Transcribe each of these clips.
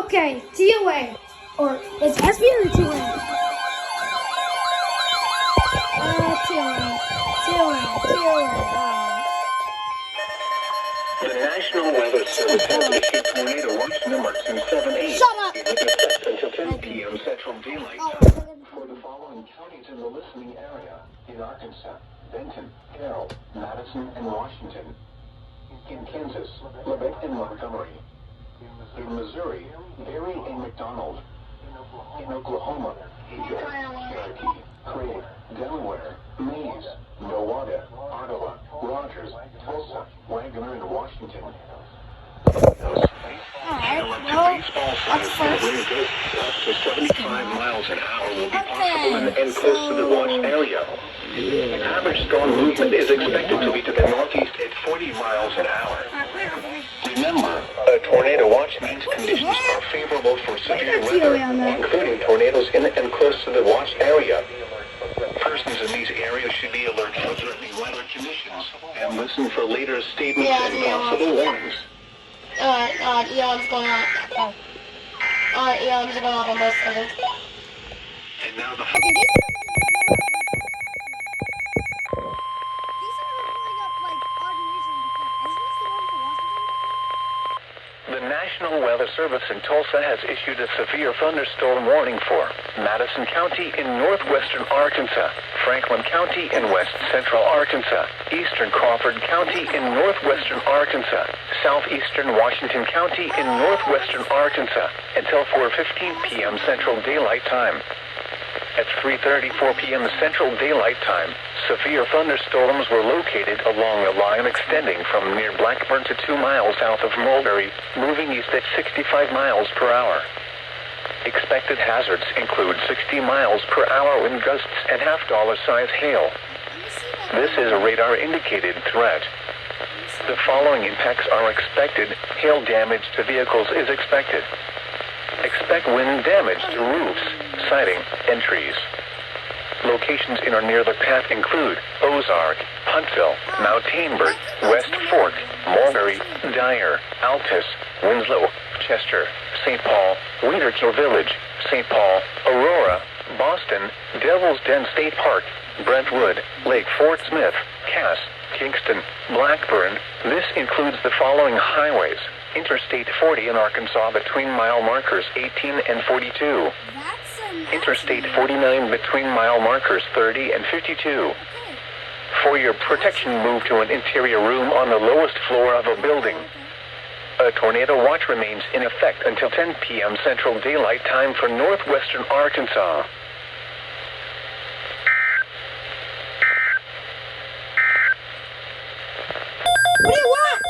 Okay, TOA. Or it's SB or TOA? TOA. The National Weather Service has issued tornado watch number 278. Shut up! With effect until 10 p.m. Central Daylight Oh, Time for the following counties in the listening area: in Arkansas, Benton, Carroll, Madison, and Washington. In Kansas, Lubbock and Montgomery. In Missouri, Berry and McDonald. In Oklahoma, Adair, Cherokee, Craig, Delaware, Mays, Nowata, Ottawa, Rogers, Tulsa, Wagner, and Washington. That's first. Wind gusts up to 75 miles an hour will be possible and close to the watch area. The average storm movement is expected to be to the northeast at 40 miles an hour. Remember, a tornado watch means conditions are favorable for severe weather, including tornadoes in and close to the watch area. Persons in these areas should be alert for threatening weather conditions and listen for later statements and possible warnings. Eon's going on. Eon's going off on both sides. And now the... The National Weather Service in Tulsa has issued a severe thunderstorm warning for Madison County in northwestern Arkansas, Franklin County in west central Arkansas, eastern Crawford County in northwestern Arkansas, southeastern Washington County in northwestern Arkansas until 4:15 p.m. Central Daylight Time. At 3:34 p.m. Central Daylight Time, severe thunderstorms were located along a line extending from near Blackburn to 2 miles south of Mulberry, moving east at 65 miles per hour. Expected hazards include 60 miles per hour wind gusts and half-dollar size hail. This is a radar-indicated threat. The following impacts are expected. Hail damage to vehicles is expected. Expect wind damage to roofs, siding, and trees. Locations in or near the path include Ozark, Huntsville, Mount Tainbert, West Fork, Mulberry, Dyer, Altus, Winslow, Chester, St. Paul, Weederkill Village, St. Paul, Aurora, Boston, Devil's Den State Park, Brentwood, Lake Fort Smith, Cass, Kingston, Blackburn. This includes the following highways: Interstate 40 in Arkansas between mile markers 18 and 42. Interstate 49 between mile markers 30 and 52. For your protection, move to an interior room on the lowest floor of a building. A tornado watch remains in effect until 10 p.m. Central Daylight Time for northwestern Arkansas. What do you want?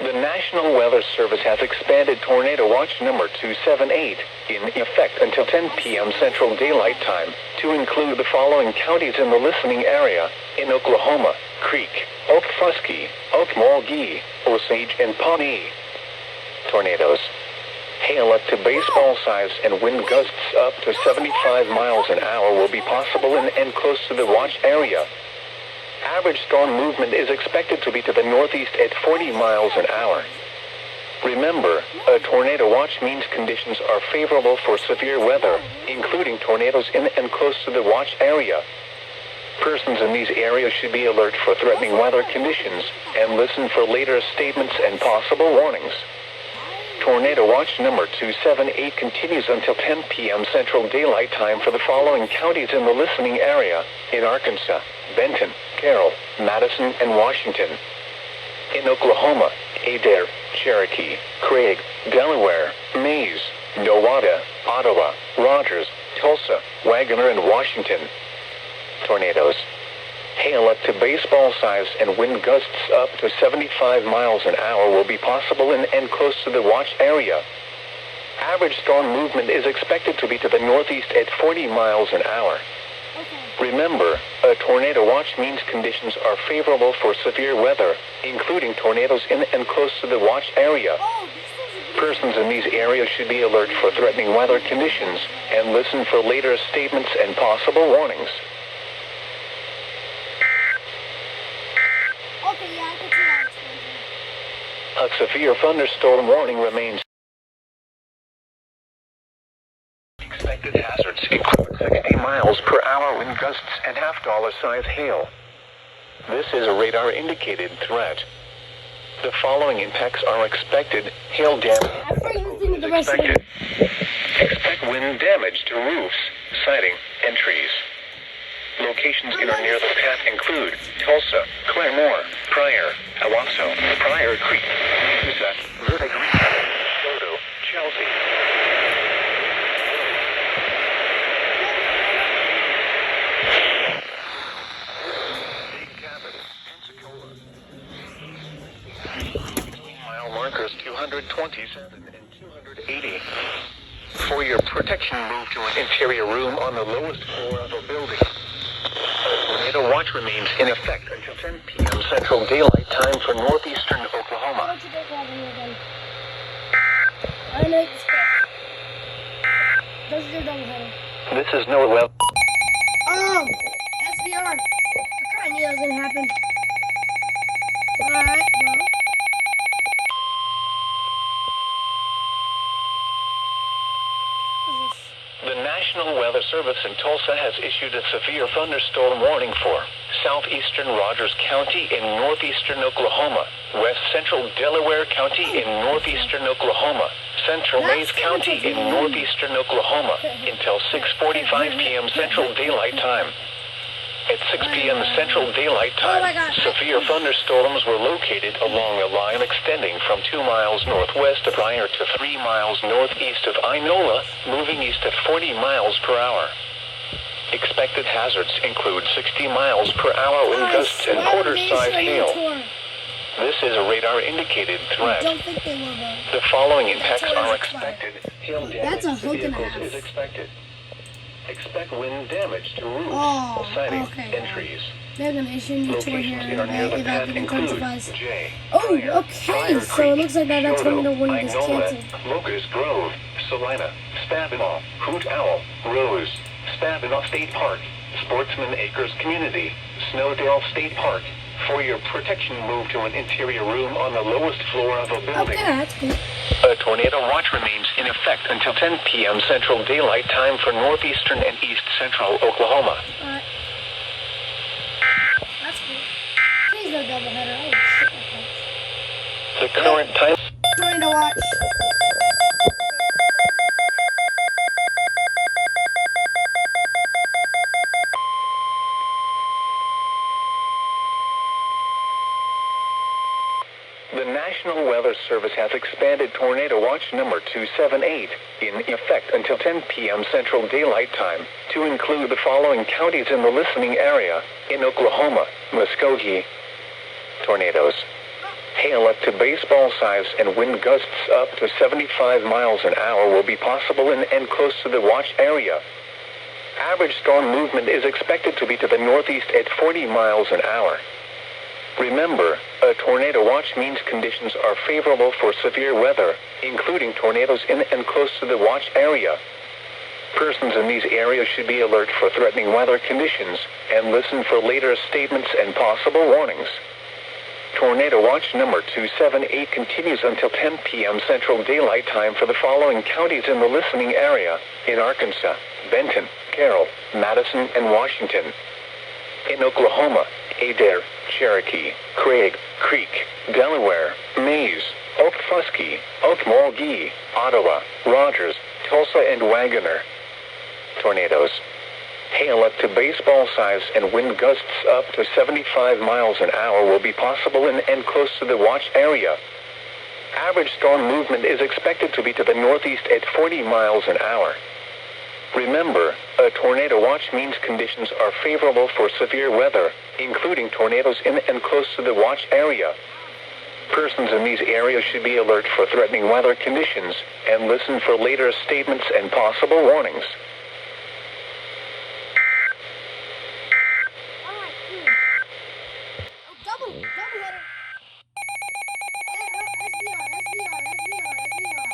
The National Weather Service has expanded Tornado Watch number 278 in effect until 10 p.m. Central Daylight Time to include the following counties in the listening area: in Oklahoma, Creek, Okfuskee, Okmulgee, Osage, and Pawnee. Tornadoes. Hail up to baseball size and wind gusts up to 75 miles an hour will be possible in and close to the watch area. Average storm movement is expected to be to the northeast at 40 miles an hour. Remember, a tornado watch means conditions are favorable for severe weather, including tornadoes in and close to the watch area. Persons in these areas should be alert for threatening weather conditions and listen for later statements and possible warnings. Tornado Watch number 278 continues until 10 p.m. Central Daylight Time for the following counties in the listening area: in Arkansas, Benton, Carroll, Madison, and Washington. In Oklahoma, Adair, Cherokee, Craig, Delaware, Mays, Nowata, Ottawa, Rogers, Tulsa, Wagner, and Washington. Tornadoes. Hail up to baseball size and wind gusts up to 75 miles an hour will be possible in and close to the watch area. Average storm movement is expected to be to the northeast at 40 miles an hour. Remember, a tornado watch means conditions are favorable for severe weather, including tornadoes in and close to the watch area. Persons in these areas should be alert for threatening weather conditions and listen for later statements and possible warnings. Okay, yeah, I can see how it's A going. severe thunderstorm warning remains. Expected hazards include 60 miles per hour wind gusts and half-dollar size hail. This is a radar-indicated threat. The following impacts are expected. Hail damage I freaking think of the is rest of expected. it. Expect wind damage to roofs, siding, and trees. Locations in or near the path include Tulsa, Claremore, Pryor, Owasso, Pryor Creek, Usa, Verdigris, Dodo, Chelsea. Mile markers 227 and 280. For your protection, move to an interior room on the lowest floor of a building. A tornado watch remains in effect until 10 p.m. Central Daylight Time for northeastern Oklahoma. What you think of me again? I know it's good. This is your double header. This is no level. Oh! SVR! I kinda knew that was gonna happen. Alright, well. What's this? The National Weather Service in Tulsa has issued a severe thunderstorm warning for southeastern Rogers County in northeastern Oklahoma, west central Delaware County in northeastern Oklahoma, central Mays County in northeastern Oklahoma until 6:45 p.m. Central Daylight Time. At 6 p.m. Central Daylight Time, severe thunderstorms were located along a line extending from 2 miles northwest of Pryor to 3 miles northeast of Inola, moving east at 40 miles per hour. Expected hazards include 60 miles per hour wind gusts and quarter-size hail. This is a radar-indicated I threat. don't think they will though. The following impacts are expected. Hail That's damage a hook to and a vehicles half. is expected. Expect wind damage to roofs, Oh, siding, okay. and trees. They're gonna issue a new tour here Locations in or near the if path it include intensifies. J, Oh, Pryor, okay, Pryor so Creek, it looks like that tornado warning is Inola, canceled. Locust Grove, Salina, Stabenow, Hoot Owl, Rose, Stabenow State Park, Sportsman Acres Community, Snowdale State Park. For your protection, move to an interior room on the lowest floor of a building. Okay, that's cool. A tornado watch remains in effect until 10 p.m. Central Daylight Time for northeastern and east central Oklahoma. Alright. That's cool. Please no double header. Oh shit, okay. The current time. Tornado watch. The National Weather Service has expanded Tornado Watch number 278 in effect until 10 p.m. Central Daylight Time to include the following counties in the listening area in Oklahoma: Muskogee. Tornadoes. Hail up to baseball size and wind gusts up to 75 miles an hour will be possible in and close to the watch area. Average storm movement is expected to be to the northeast at 40 miles an hour. Remember, a tornado watch means conditions are favorable for severe weather, including tornadoes in and close to the watch area. Persons in these areas should be alert for threatening weather conditions and listen for later statements and possible warnings. Tornado watch number 278 continues until 10 p.m. Central Daylight Time for the following counties in the listening area in Arkansas: Benton, Carroll, Madison, and Washington. In Oklahoma: Adair, Cherokee, Craig, Creek, Delaware, Mays, Okfuskee, Okmulgee, Ottawa, Rogers, Tulsa, and Wagoner. Tornadoes. Hail up to baseball size and wind gusts up to 75 miles an hour will be possible in and close to the watch area. Average storm movement is expected to be to the northeast at 40 miles an hour. Remember, a tornado watch means conditions are favorable for severe weather, including tornadoes in and close to the watch area. Persons in these areas should be alert for threatening weather conditions and listen for later statements and possible warnings. Alright, cool. Oh, double header. SVR, SVR, SVR, SVR.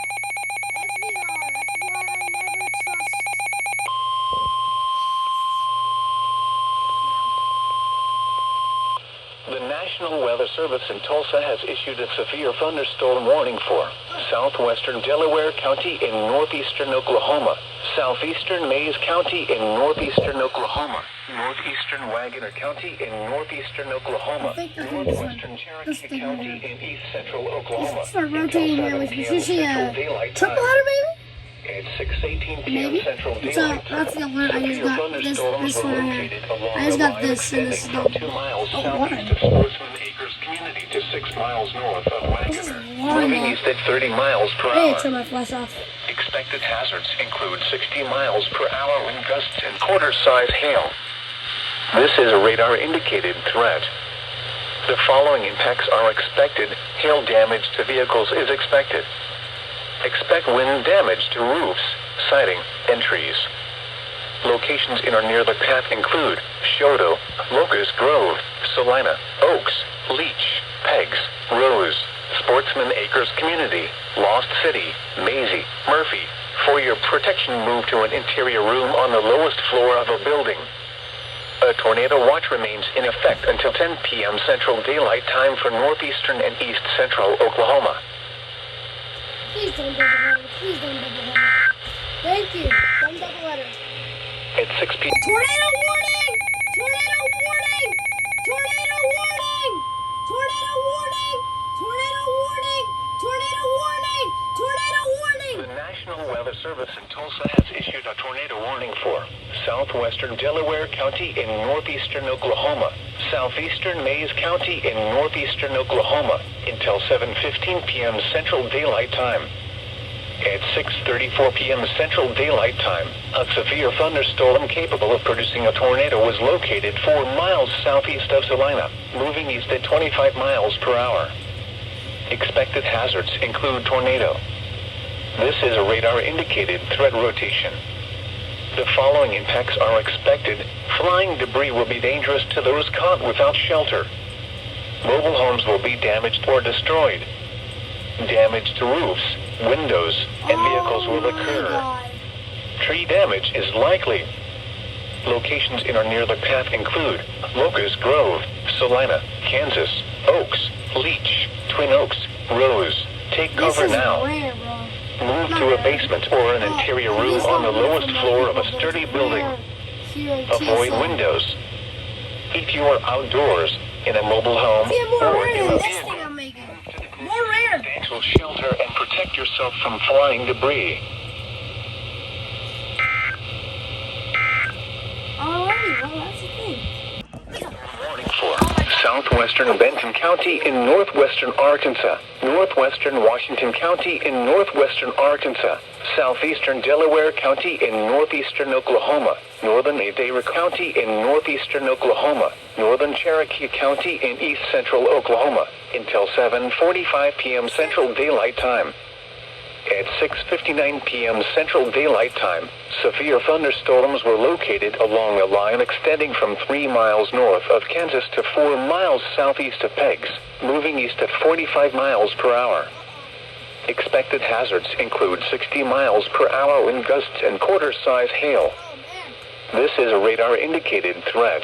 SVR, that's why I never trust. The National Weather Service in Tulsa has issued a severe thunderstorm warning for southwestern Delaware County in northeastern Oklahoma, southeastern Mays County in northeastern Oklahoma, northeastern Waggoner County in northeastern Oklahoma, northwestern Cherokee County in east central Oklahoma. Start rotating here with usually a triple header, maybe? At 6:18 p.m. Maybe. Central So Daylight that's the Time, alert. I just got this one right here. I just got this and this is from not. 2 miles Oh, southeast of Sportsman Acres Community to 6 miles north of This is Waggoner, one. moving east at 30 miles per Hey, hour. turn my flash off. Expected hazards include 60 miles per hour wind gusts and quarter-size hail. This is a radar-indicated threat. The following impacts are expected. Hail damage to vehicles is expected. Expect wind damage to roofs, siding, and trees. Locations in or near the path include Shodo, Locust Grove, Salina, Oaks, Leech, Pegs, Rose, Sportsman Acres Community, Lost City, Maisie, Murphy. For your protection, move to an interior room on the lowest floor of a building. A tornado watch remains in effect until 10 p.m. Central Daylight Time for northeastern and east central Oklahoma. Please don't double header. Please don't double header. Thank you. Don't double header. At 6 p.m. Tornado warning! Tornado warning! Tornado warning! Tornado warning! Tornado warning! Tornado warning! Tornado warning! The National Weather Service in Tulsa has issued a tornado warning for southwestern Delaware County in northeastern Oklahoma, southeastern Mays County in northeastern Oklahoma until 7:15 p.m. Central Daylight Time. At 6:34 p.m. Central Daylight Time, a severe thunderstorm capable of producing a tornado was located 4 miles southeast of Salina, moving east at 25 miles per hour. Expected hazards include tornado. This is a radar-indicated threat rotation. The following impacts are expected. Flying debris will be dangerous to those caught without shelter. Mobile homes will be damaged or destroyed. Damage to roofs, windows, and vehicles will occur. God. Tree damage is likely. Locations in or near the path include Locust Grove, Salina, Kansas, Oaks, Leech, Twin Oaks, Rose. Take This cover is now. rare, bro. Move to a basement or an interior room on the lowest floor of a sturdy building. Avoid windows. If you are outdoors, in a mobile home, See, more or rare in than a this thing vehicle, I'm making. More rare. substantial shelter and protect yourself from flying debris. Alrighty, well, that's the thing. Warning for southwestern Benton County in northwestern Arkansas, northwestern Washington County in northwestern Arkansas, southeastern Delaware County in northeastern Oklahoma, northern Adair County in northeastern Oklahoma, northern Cherokee County in east central Oklahoma, until 7:45 p.m. Central Daylight Time. At 6:59 p.m. Central Daylight Time, severe thunderstorms were located along a line extending from 3 miles north of Kansas to 4 miles southeast of Pegs, moving east at 45 miles per hour. Expected hazards include 60 miles per hour wind gusts and quarter-size hail. This is a radar-indicated threat.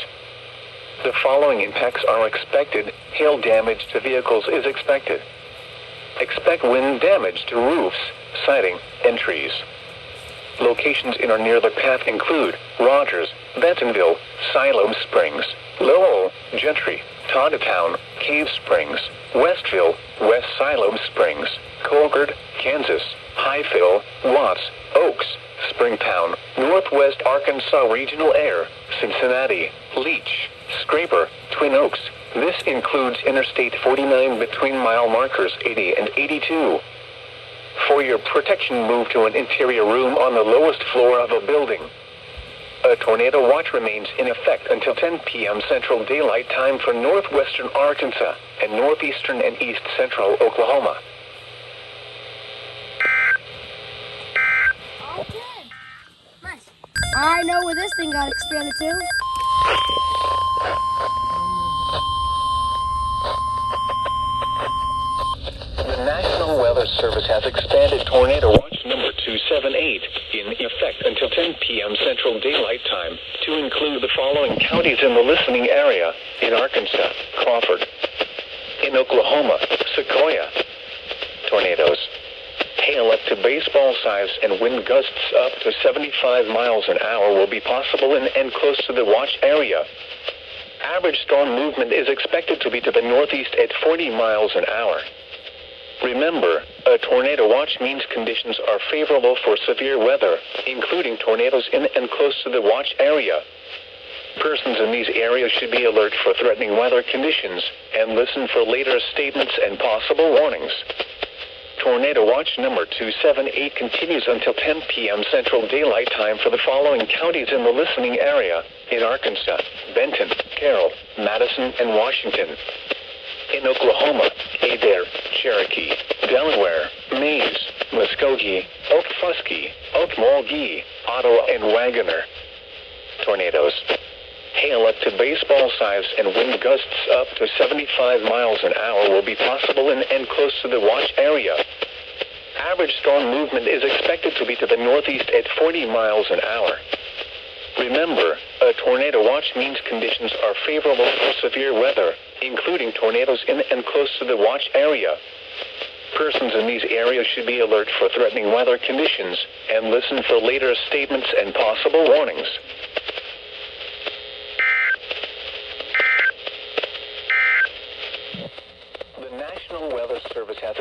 The following impacts are expected. Hail damage to vehicles is expected. Expect wind damage to roofs, siding, and trees. Locations in or near the path include Rogers, Bentonville, Siloam Springs, Lowell, Gentry, Toddtown, Cave Springs, Westville, West Siloam Springs, Colgard, Kansas, Highville, Watts, Oaks, Springtown, Northwest Arkansas Regional Air, Cincinnati, Leech, Scraper, Twin Oaks. This includes Interstate 49 between mile markers 80 and 82. For your protection, move to an interior room on the lowest floor of a building. A tornado watch remains in effect until 10 p.m. Central Daylight Time for northwestern Arkansas and northeastern and east central Oklahoma. Okay. Nice. I know where this thing got expanded to. The National Weather Service has expanded Tornado Watch number 278 in effect until 10 p.m. Central Daylight Time to include the following counties in the listening area: in Arkansas, Crawford, In Oklahoma, Sequoia. Tornadoes. Hail up to baseball size and wind gusts up to 75 miles an hour will be possible in and close to the watch area. Average storm movement is expected to be to the northeast at 40 miles an hour. Remember, a tornado watch means conditions are favorable for severe weather, including tornadoes in and close to the watch area. Persons in these areas should be alert for threatening weather conditions and listen for later statements and possible warnings. Tornado watch number 278 continues until 10 p.m. Central Daylight Time for the following counties in the listening area: in Arkansas, Benton, Carroll, Madison, and Washington. In Oklahoma, Adair, Cherokee, Delaware, Maize, Muskogee, Okfuskee, Okmulgee, Ottawa, and Wagoner. Tornadoes. Hail up to baseball size and wind gusts up to 75 miles an hour will be possible in and close to the watch area. Average storm movement is expected to be to the northeast at 40 miles an hour. Remember, a tornado watch means conditions are favorable for severe weather, including tornadoes in and close to the watch area. Persons in these areas should be alert for threatening weather conditions and listen for later statements and possible warnings. The National Weather Service has